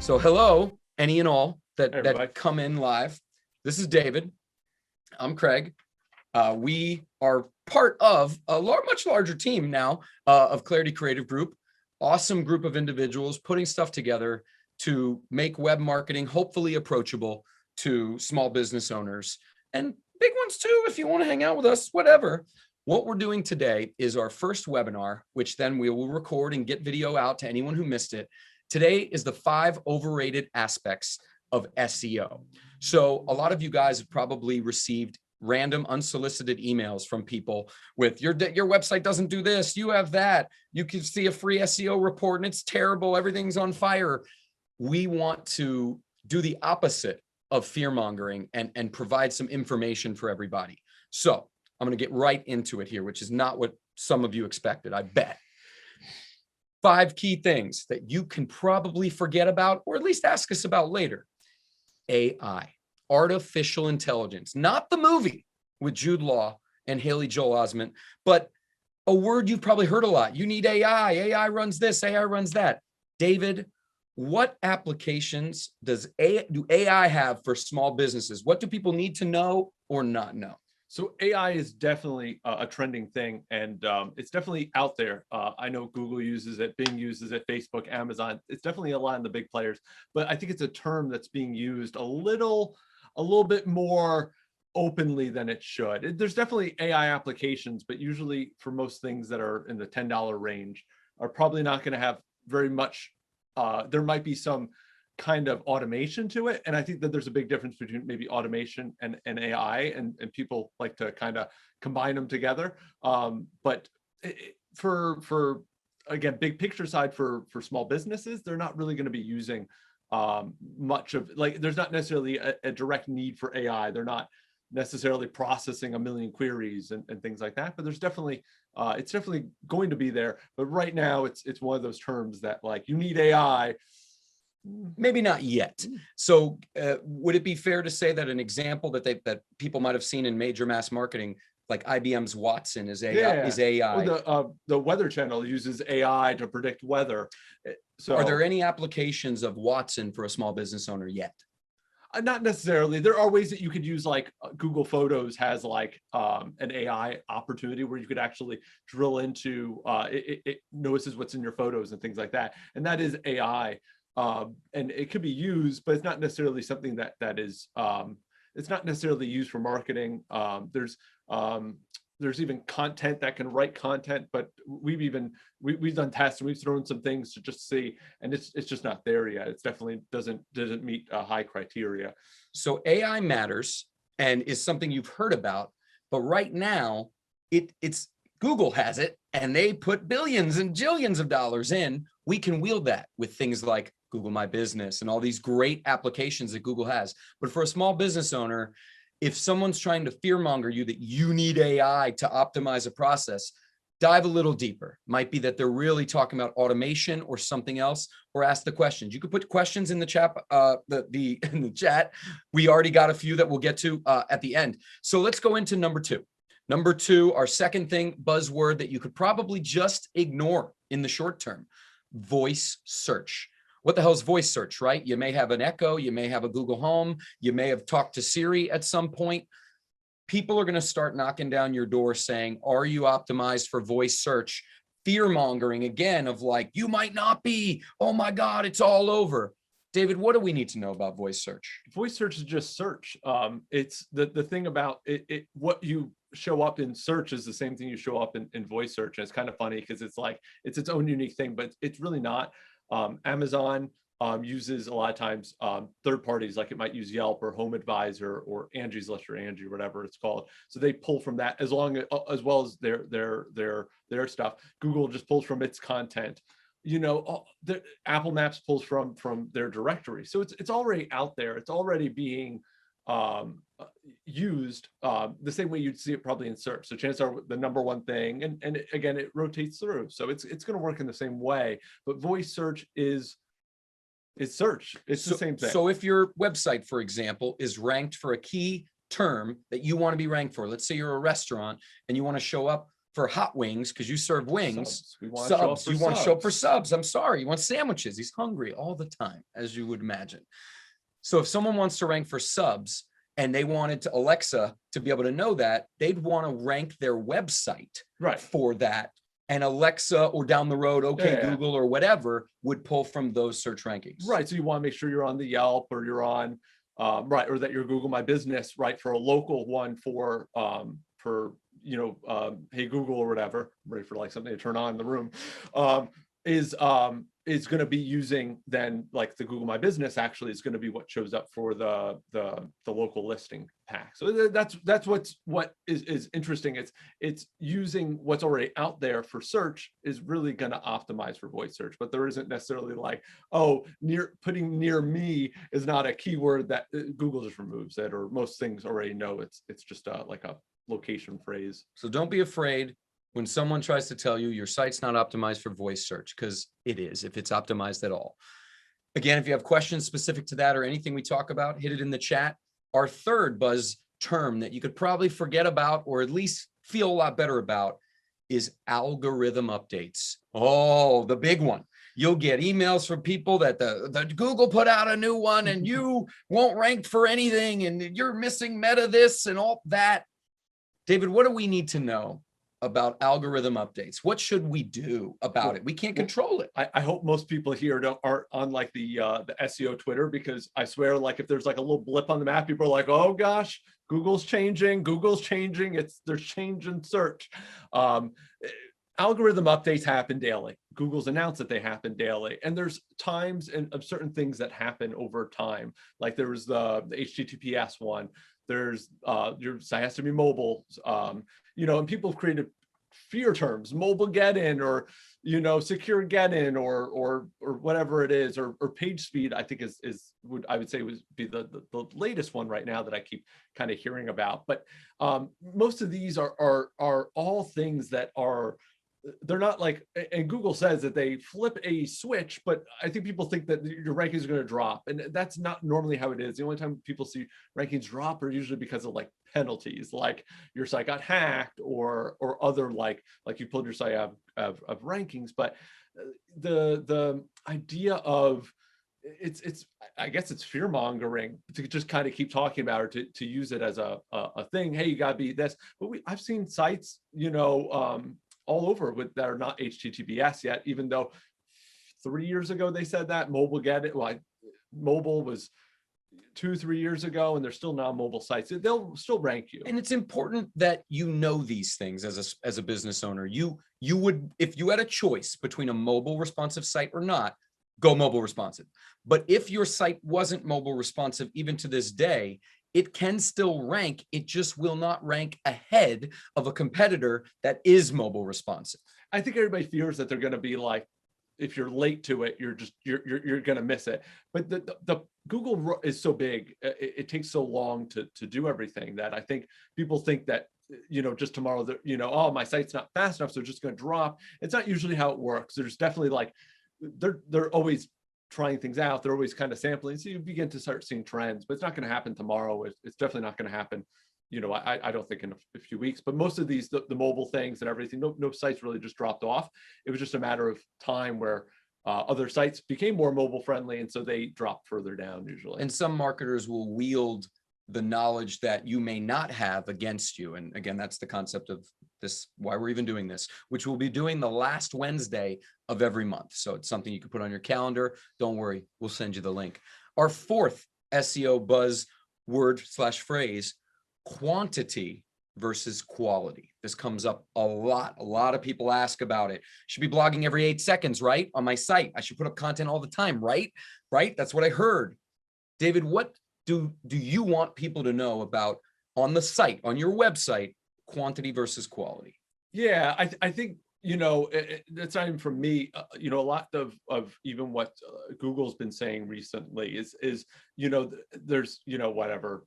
So hello, any and all Hey, that everybody. come in live. This is David. I'm Craig. We are part of a much larger team now of Clarity Creative Group. Awesome group of individuals putting stuff together to make web marketing hopefully approachable to small business owners and big ones too, if you want to hang out with us, whatever. What we're doing today is our first webinar, which then we will record and get video out to anyone who missed it. Today is the 5 overrated aspects of SEO. So a lot of you guys have probably received random unsolicited emails from people with your website doesn't do this, you have that, you can see a free SEO report and it's terrible, everything's on fire. We want to do the opposite of fear mongering and provide some information for everybody. So I'm going to get right into it here, which is not what some of you expected, I bet. 5 key things that you can probably forget about, or at least ask us about later. AI, artificial intelligence, not the movie with Jude Law and Haley Joel Osment, but a word you've probably heard a lot. You need AI, AI runs this, AI runs that. David, what applications do AI have for small businesses? What do people need to know or not know? So AI is definitely a trending thing, and it's definitely out there. I know Google uses it, Bing uses it, Facebook, Amazon. It's definitely a lot of the big players, but I think it's a term that's being used a little bit more openly than it should. There's definitely AI applications, but usually for most things that are in the $10 range are probably not going to have very much. There might be some kind of automation to it, and I think that there's a big difference between maybe automation and AI, and people like to kind of combine them together. But for again, big picture side, for small businesses, they're not really going to be using much of, like, there's not necessarily a direct need for AI. They're not necessarily processing a million queries and things like that, but there's definitely it's definitely going to be there. But right now it's one of those terms that, like, you need AI. Maybe not yet. So would it be fair to say that an example that people might have seen in major mass marketing, like IBM's Watson, is AI? Well, the Weather Channel uses AI to predict weather. So are there any applications of Watson for a small business owner yet? Not necessarily. There are ways that you could use, like Google Photos has like an AI opportunity where you could actually drill into it notices what's in your photos and things like that, and that is AI. And it could be used, but it's not necessarily something that is it's not necessarily used for marketing. There's even content that can write content, but we've done tests and we've thrown some things to just see, and it's just not there yet. It's definitely doesn't meet high criteria. So AI matters and is something you've heard about, but right now it's Google has it and they put billions and jillions of dollars in. We can wield that with things like Google My Business and all these great applications that Google has. But for a small business owner, if someone's trying to fearmonger you that you need AI to optimize a process, dive a little deeper. Might be that they're really talking about automation or something else, or ask the questions. You could put questions in the chat. In the chat, we already got a few that we'll get to at the end. So let's go into number 2. Number 2, our second thing, buzzword that you could probably just ignore in the short term: voice search. What the hell is voice search, right? You may have an Echo, you may have a Google Home, you may have talked to Siri at some point. People are going to start knocking down your door saying, are you optimized for voice search? Fear mongering again of like, you might not be. Oh my God, it's all over. David, what do we need to know about voice search? Voice search is just search. It's the thing about it, what you show up in search is the same thing you show up in voice search. And it's kind of funny because it's like, it's its own unique thing, but it's really not. Amazon uses a lot of times third parties, like it might use Yelp or Home Advisor or Angie's List or Angie, whatever it's called. So they pull from that as well as their stuff. Google just pulls from its content. You know, the Apple Maps pulls from their directory. So it's already out there. It's already being used the same way you'd see it probably in search. So chances are the number one thing, and again, it rotates through. So it's going to work in the same way, but voice search is search. It's the same thing. So if your website, for example, is ranked for a key term that you want to be ranked for. Let's say you're a restaurant and you want to show up for hot wings because you serve wings. We want to show up Subs. for You want to show up for subs. subs. I'm sorry. You want sandwiches. He's hungry all the time, as you would imagine. So if someone wants to rank for subs and they wanted to Alexa to be able to know that, they'd want to rank their website Right. for that. And Alexa or down the road, okay, Yeah. Google or whatever would pull from those search rankings. Right. So you want to make sure you're on the Yelp or you're on, right, or that you're Google My Business, right, for a local one for hey Google or whatever, ready for like something to turn on in the room, is going to be using then like the Google My Business actually is going to be what shows up for the local listing pack. So that's what is interesting. It's using what's already out there for search is really going to optimize for voice search, but there isn't necessarily like, oh, putting near me is not a keyword that Google just removes it, or most things already know it's just like a location phrase. So don't be afraid when someone tries to tell you your site's not optimized for voice search, because it is, if it's optimized at all. Again, if you have questions specific to that or anything we talk about, hit it in the chat. Our third buzz term that you could probably forget about or at least feel a lot better about is algorithm updates. Oh, the big one. You'll get emails from people that the Google put out a new one and you won't rank for anything and you're missing meta this and all that. David, what do we need to know about algorithm updates? What should we do about it? We can't control it. I hope most people here aren't on like the SEO Twitter, because I swear, like if there's like a little blip on the map, people are like, oh gosh, Google's changing. There's change in search. Algorithm updates happen daily. Google's announced that they happen daily, and there's times and of certain things that happen over time. Like there was the HTTPS one. There's your site has to be mobile, and people have created fear terms, mobile get in, or secure get in, or whatever it is, or page speed. I think I would say would be the latest one right now that I keep kind of hearing about. But most of these are all things that they're not like, and Google says that they flip a switch, but I think people think that your rankings are going to drop, and that's not normally how it is. The only time people see rankings drop are usually because of like penalties, like your site got hacked or other like you pulled your site out of rankings. But the idea of I guess it's fear mongering to just kind of keep talking about it, to use it as a thing. Hey, you got to be this. But I've seen sites, all over that are not HTTPS yet, even though 3 years ago they said that mobile get it. Well, mobile was 2-3 years ago, and they're still non-mobile sites. They'll still rank you. And it's important that you know these things as a business owner. You would, if you had a choice between a mobile responsive site or not, go mobile responsive. But if your site wasn't mobile responsive, even to this day, it can still rank. It just will not rank ahead of a competitor that is mobile responsive. I think everybody fears that they're going to be like, if you're late to it, you're going to miss it. But the Google is so big, it takes so long to do everything, that I think people think that just tomorrow, oh, my site's not fast enough, so it's just going to drop. It's not usually how it works. There's definitely like they're always trying things out. They're always kind of sampling. So you begin to start seeing trends, but it's not going to happen tomorrow. It's definitely not going to happen. I don't think in a few weeks, but most of these, the mobile things and everything, no sites really just dropped off. It was just a matter of time where other sites became more mobile friendly, and so they dropped further down usually. And some marketers will wield the knowledge that you may not have against you. And again, that's the concept of this, why we're even doing this, which we'll be doing the last Wednesday of every month. So it's something you can put on your calendar. Don't worry, we'll send you the link. Our fourth SEO buzz word/phrase, quantity versus quality. This comes up a lot. A lot of people ask about it. Should be blogging every 8 seconds, right? On my site. I should put up content all the time, right? Right? That's what I heard. David, what do you want people to know about on the site, on your website, quantity versus quality? Yeah, I think, that's not even from me. A lot of even what Google's been saying recently is there's, whatever,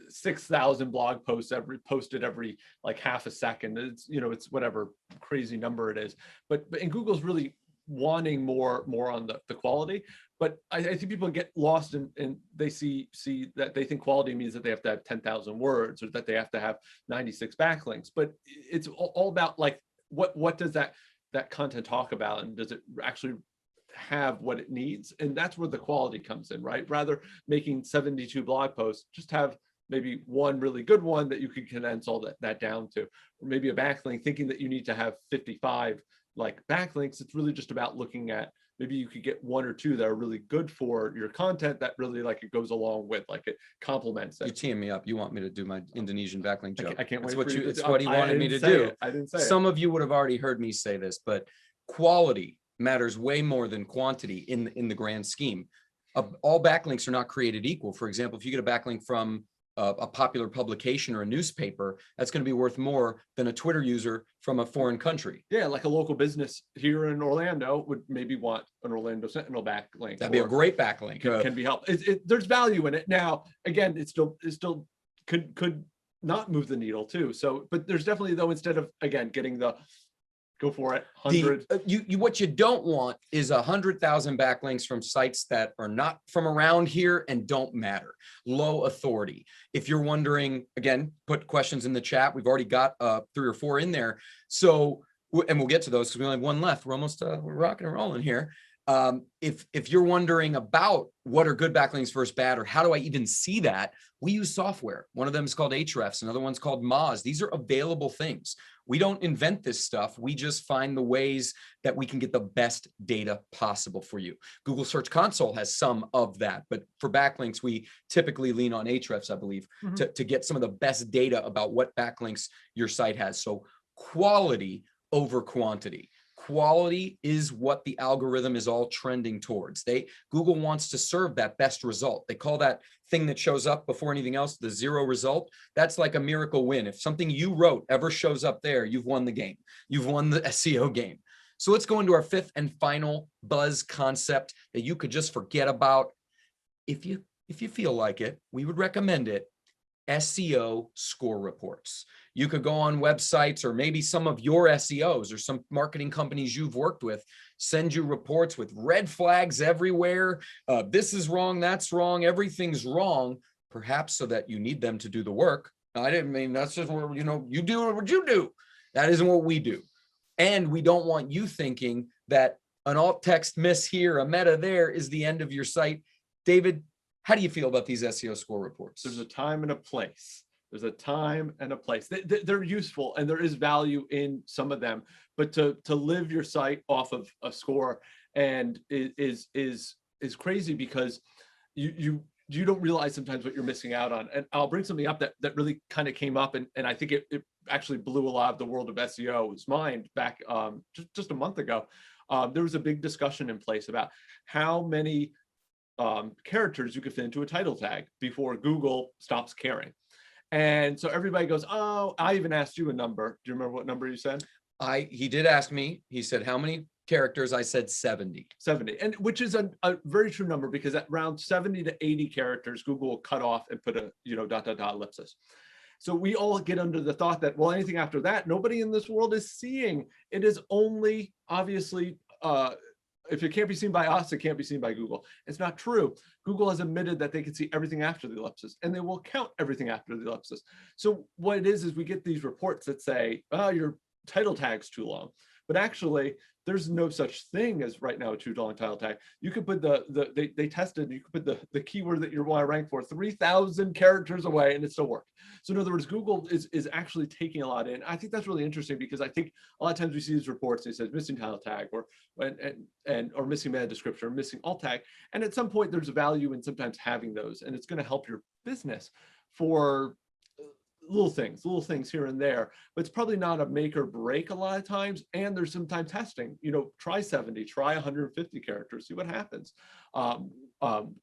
6,000 blog posts posted every like half a second. It's, it's whatever crazy number it is. But and Google's really wanting more on the quality. But I think people get lost and they see that they think quality means that they have to have 10,000 words or that they have to have 96 backlinks. But it's all about like, what does that content talk about, and does it actually have what it needs? And that's where the quality comes in, right? Rather making 72 blog posts, just have maybe one really good one that you can condense all that down to, or maybe a backlink, thinking that you need to have 55 like backlinks. It's really just about looking at, maybe you could get one or two that are really good for your content, that really like it goes along with, like it complements it. You're teeing me up. You want me to do my Indonesian backlink joke. I can't wait. It's what he wanted me to do. I didn't say Some of you would have already heard me say this, but quality matters way more than quantity in the grand scheme. All backlinks are not created equal. For example, if you get a backlink from a popular publication or a newspaper, that's going to be worth more than a Twitter user from a foreign country. Yeah, like a local business here in Orlando would maybe want an Orlando Sentinel backlink. That'd be a great backlink. Can be helpful. There's value in it. Now, again, it still could not move the needle too. So, but there's definitely, though, instead of, again, getting the, go for it, 100. What you don't want is 100,000 backlinks from sites that are not from around here and don't matter. Low authority. If you're wondering, again, put questions in the chat. We've already got 3 or 4 in there. So, and we'll get to those because we only have one left. We're almost we're rocking and rolling here. If you're wondering about what are good backlinks versus bad, or how do I even see that, we use software. One of them is called Ahrefs, another one's called Moz. These are available things. We don't invent this stuff. We just find the ways that we can get the best data possible for you. Google Search Console has some of that, but for backlinks, we typically lean on Ahrefs, I believe, to get some of the best data about what backlinks your site has. So quality over quantity. Quality is what the algorithm is all trending towards. Google wants to serve that best result. They call that thing that shows up before anything else the 0 result. That's like a miracle win. If something you wrote ever shows up there, you've won the game. You've won the SEO game. So let's go into our 5th and final buzz concept that you could just forget about. If you feel like it, we would recommend it. SEO score reports. You could go on websites, or maybe some of your SEOs or some marketing companies you've worked with send you reports with red flags everywhere. This is wrong, that's wrong, everything's wrong, perhaps so that you need them to do the work. I didn't mean that's just where, you do what you do. That isn't what we do. And we don't want you thinking that an alt text miss here, a meta there is the end of your site. David, how do you feel about these SEO score reports? There's a time and a place. There's a time and a place. They're useful, and there is value in some of them. But to live your site off of a score and is crazy, because you don't realize sometimes what you're missing out on. And I'll bring something up that really kind of came up, and I think it actually blew a lot of the world of SEO's mind back just a month ago. There was a big discussion in place about how many characters you could fit into a title tag before Google stops caring. And so everybody goes, oh, I even asked you a number. Do you remember what number you said? He did ask me. He said, how many characters? I said 70. 70, and which is a very true number, because at around 70 to 80 characters, Google will cut off and put a ellipsis. So we all get under the thought that, well, anything after that, nobody in this world is seeing. It is only, obviously, if it can't be seen by us, it can't be seen by Google. It's not true. Google has admitted that they can see everything after the ellipsis, and they will count everything after the ellipsis. So what it is we get these reports that say, oh, your title tag's too long. But actually, there's no such thing as right now a too long title tag. You could put they tested, you could put the keyword that you want to rank for 3,000 characters away, and it still worked. So in other words, Google is actually taking a lot in. I think that's really interesting, because I think a lot of times we see these reports, and it says missing title tag or missing meta description or missing alt tag. And at some point there's a value in sometimes having those, and it's going to help your business for little things here and there, but it's probably not a make or break a lot of times. And there's some time testing, try 70, try 150 characters, see what happens.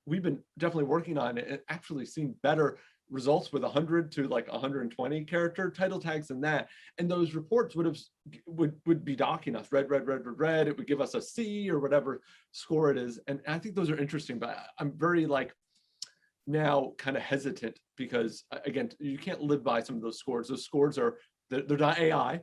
We've been definitely working on it and actually seen better results with 100 to like 120 character title tags than that. And those reports would be docking us red. It would give us a C or whatever score it is. And I think those are interesting, but I'm very now kind of hesitant, because again, you can't live by some of those scores. Those scores are they're not AI.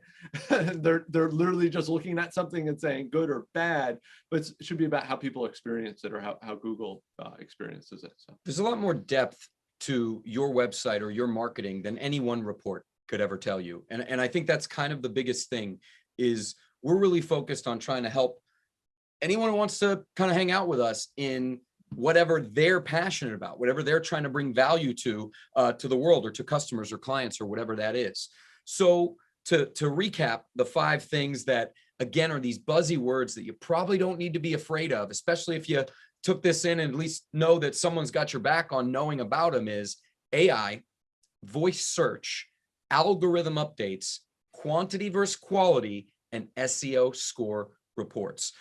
they're literally just looking at something and saying good or bad, but it should be about how people experience it, or how Google experiences it. So there's a lot more depth to your website or your marketing than any one report could ever tell you. And I think that's kind of the biggest thing, is we're really focused on trying to help anyone who wants to kind of hang out with us in whatever they're passionate about, whatever they're trying to bring value to the world, or to customers or clients, or whatever that is. So to recap, the 5 things that, again, are these buzzy words that you probably don't need to be afraid of, especially if you took this in and at least know that someone's got your back on knowing about them, is AI, voice search, algorithm updates, quantity versus quality, and SEO score reports.